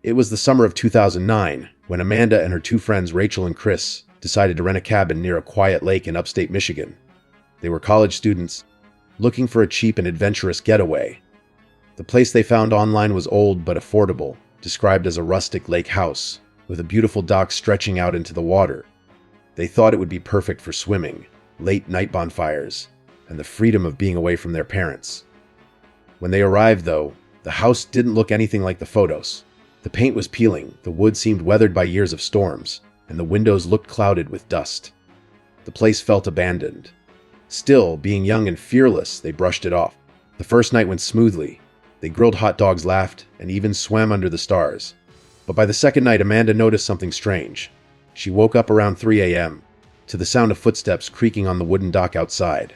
It was the summer of 2009 when Amanda and her two friends Rachel and Chris decided to rent a cabin near a quiet lake in upstate Michigan. They were college students looking for a cheap and adventurous getaway. The place they found online was old but affordable, described as a rustic lake house with a beautiful dock stretching out into the water. They thought it would be perfect for swimming, late night bonfires, and the freedom of being away from their parents. When they arrived, though, the house didn't look anything like the photos. The paint was peeling, the wood seemed weathered by years of storms, and the windows looked clouded with dust. The place felt abandoned. Still, being young and fearless, they brushed it off. The first night went smoothly. They grilled hot dogs, laughed, and even swam under the stars. But by the second night, Amanda noticed something strange. She woke up around 3 a.m. to the sound of footsteps creaking on the wooden dock outside.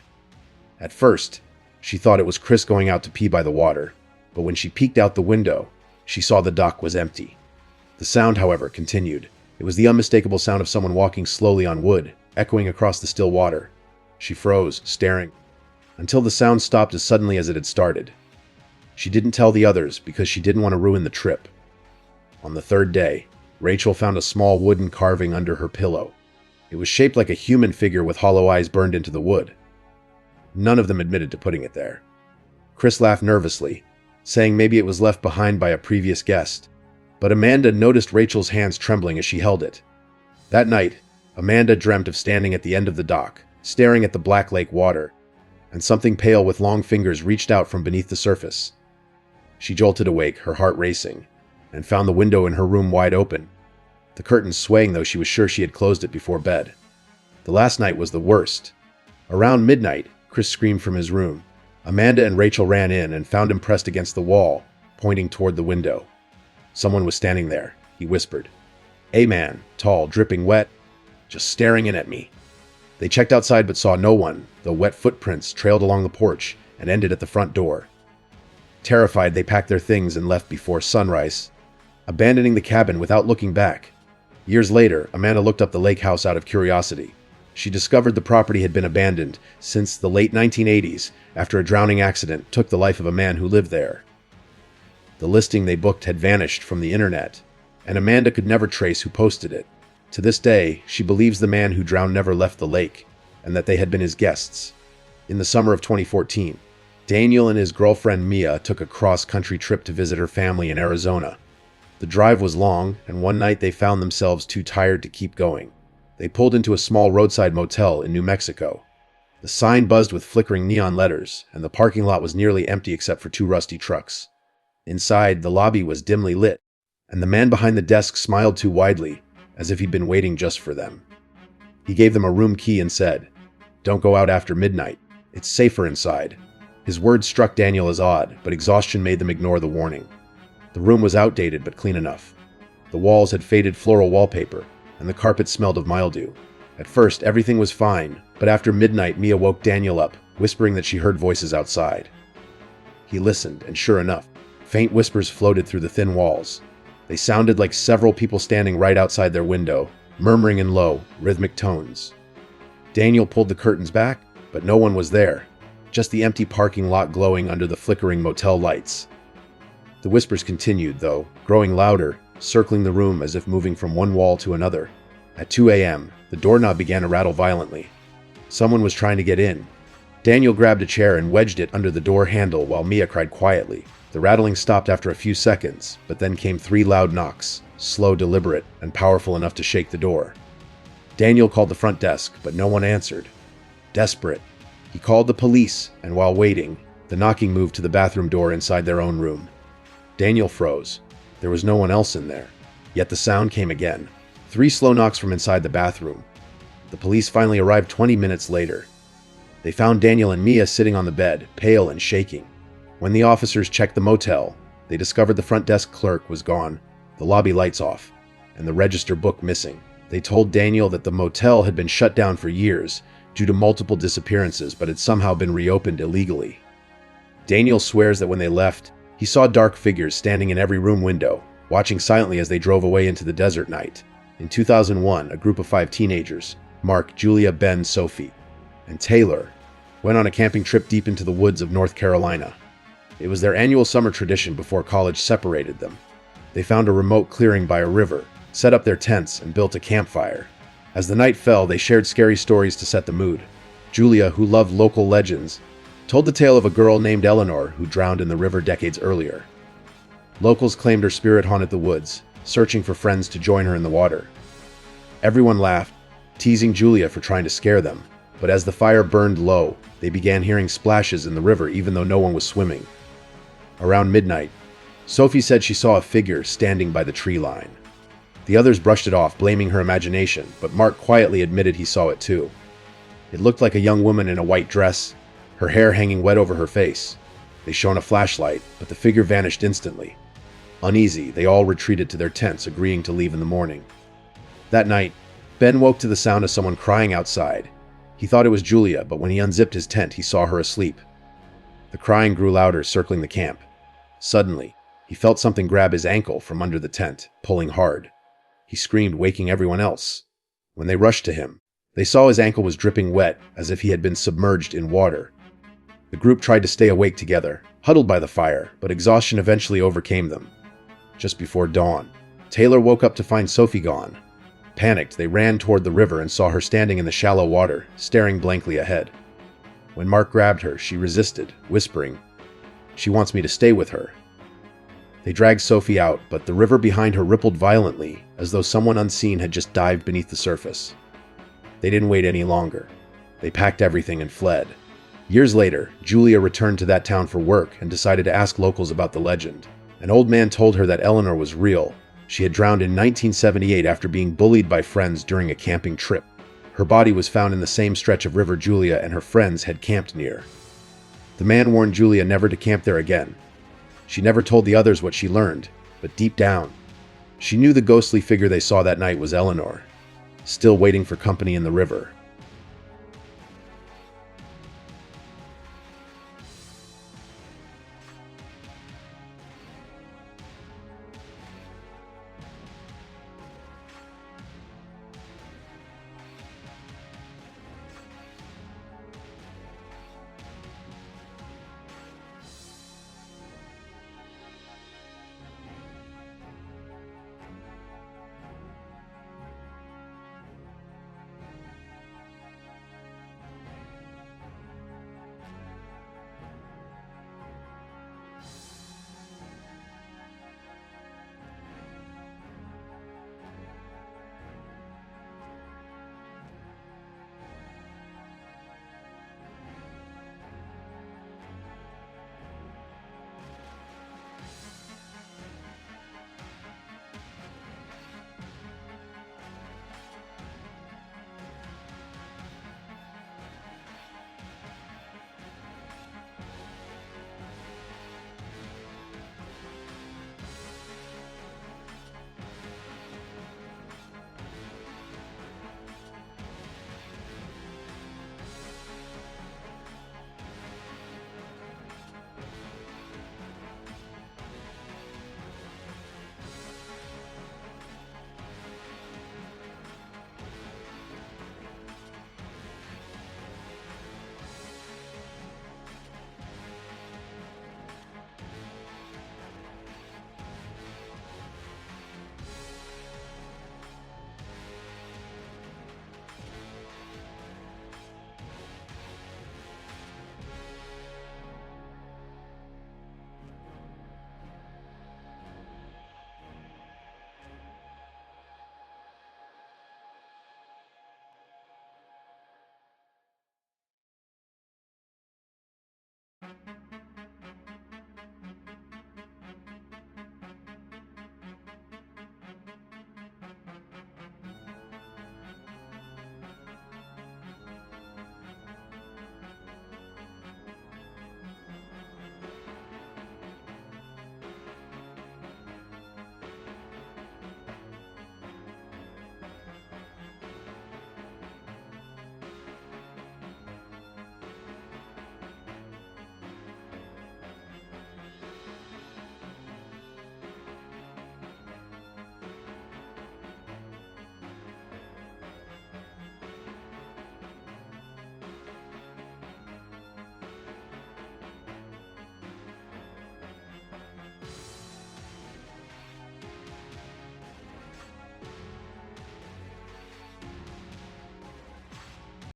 At first, she thought it was Chris going out to pee by the water, but when she peeked out the window, she saw the dock was empty. The sound, however, continued. It was the unmistakable sound of someone walking slowly on wood, echoing across the still water. She froze, staring, until the sound stopped as suddenly as it had started. She didn't tell the others because she didn't want to ruin the trip. On the third day, Rachel found a small wooden carving under her pillow. It was shaped like a human figure with hollow eyes burned into the wood. None of them admitted to putting it there. Chris laughed nervously, saying maybe it was left behind by a previous guest, but Amanda noticed Rachel's hands trembling as she held it. That night, Amanda dreamt of standing at the end of the dock, staring at the black lake water, and something pale with long fingers reached out from beneath the surface. She jolted awake, her heart racing, and found the window in her room wide open. The curtains swaying, though she was sure she had closed it before bed. The last night was the worst. Around midnight, Chris screamed from his room. Amanda and Rachel ran in and found him pressed against the wall, pointing toward the window. Someone was standing there, he whispered. A man, tall, dripping wet, just staring in at me. They checked outside but saw no one, though wet footprints trailed along the porch and ended at the front door. Terrified, they packed their things and left before sunrise, abandoning the cabin without looking back. Years later, Amanda looked up the lake house out of curiosity. She discovered the property had been abandoned since the late 1980s after a drowning accident took the life of a man who lived there. The listing they booked had vanished from the internet, and Amanda could never trace who posted it. To this day, she believes the man who drowned never left the lake, and that they had been his guests. In the summer of 2014, Daniel and his girlfriend Mia took a cross-country trip to visit her family in Arizona. The drive was long, and one night they found themselves too tired to keep going. They pulled into a small roadside motel in New Mexico. The sign buzzed with flickering neon letters, and the parking lot was nearly empty except for two rusty trucks. Inside, the lobby was dimly lit, and the man behind the desk smiled too widely, as if he'd been waiting just for them. He gave them a room key and said, "Don't go out after midnight. It's safer inside." His words struck Daniel as odd, but exhaustion made them ignore the warning. The room was outdated but clean enough. The walls had faded floral wallpaper, and the carpet smelled of mildew. At first, everything was fine, but after midnight, Mia woke Daniel up, whispering that she heard voices outside. He listened, and sure enough, faint whispers floated through the thin walls. They sounded like several people standing right outside their window, murmuring in low, rhythmic tones. Daniel pulled the curtains back, but no one was there, just the empty parking lot glowing under the flickering motel lights. The whispers continued, though, growing louder, circling the room as if moving from one wall to another. At 2 a.m., the doorknob began to rattle violently. Someone was trying to get in. Daniel grabbed a chair and wedged it under the door handle while Mia cried quietly. The rattling stopped after a few seconds, but then came 3 loud knocks, slow, deliberate, and powerful enough to shake the door. Daniel called the front desk, but no one answered. Desperate, he called the police, and while waiting, the knocking moved to the bathroom door inside their own room. Daniel froze. There was no one else in there. Yet the sound came again. 3 slow knocks from inside the bathroom. The police finally arrived 20 minutes later. They found Daniel and Mia sitting on the bed, pale and shaking. When the officers checked the motel, they discovered the front desk clerk was gone, the lobby lights off, and the register book missing. They told Daniel that the motel had been shut down for years due to multiple disappearances, but had somehow been reopened illegally. Daniel swears that when they left, he saw dark figures standing in every room window, watching silently as they drove away into the desert night. In 2001, a group of 5 teenagers, Mark, Julia, Ben, Sophie, and Taylor, went on a camping trip deep into the woods of North Carolina. It was their annual summer tradition before college separated them. They found a remote clearing by a river, set up their tents, and built a campfire. As the night fell, they shared scary stories to set the mood. Julia, who loved local legends, told the tale of a girl named Eleanor who drowned in the river decades earlier. Locals claimed her spirit haunted the woods, searching for friends to join her in the water. Everyone laughed, teasing Julia for trying to scare them, but as the fire burned low, they began hearing splashes in the river even though no one was swimming. Around midnight, Sophie said she saw a figure standing by the tree line. The others brushed it off, blaming her imagination, but Mark quietly admitted he saw it too. It looked like a young woman in a white dress, her hair hanging wet over her face. They shone a flashlight, but the figure vanished instantly. Uneasy, they all retreated to their tents, agreeing to leave in the morning. That night, Ben woke to the sound of someone crying outside. He thought it was Julia, but when he unzipped his tent, he saw her asleep. The crying grew louder, circling the camp. Suddenly, he felt something grab his ankle from under the tent, pulling hard. He screamed, waking everyone else. When they rushed to him, they saw his ankle was dripping wet, as if he had been submerged in water. The group tried to stay awake together, huddled by the fire, but exhaustion eventually overcame them. Just before dawn, Taylor woke up to find Sophie gone. Panicked, they ran toward the river and saw her standing in the shallow water, staring blankly ahead. When Mark grabbed her, she resisted, whispering, "She wants me to stay with her." They dragged Sophie out, but the river behind her rippled violently, as though someone unseen had just dived beneath the surface. They didn't wait any longer. They packed everything and fled. Years later, Julia returned to that town for work and decided to ask locals about the legend. An old man told her that Eleanor was real. She had drowned in 1978 after being bullied by friends during a camping trip. Her body was found in the same stretch of River Julia and her friends had camped near. The man warned Julia never to camp there again. She never told the others what she learned, but deep down, she knew the ghostly figure they saw that night was Eleanor, still waiting for company in the river.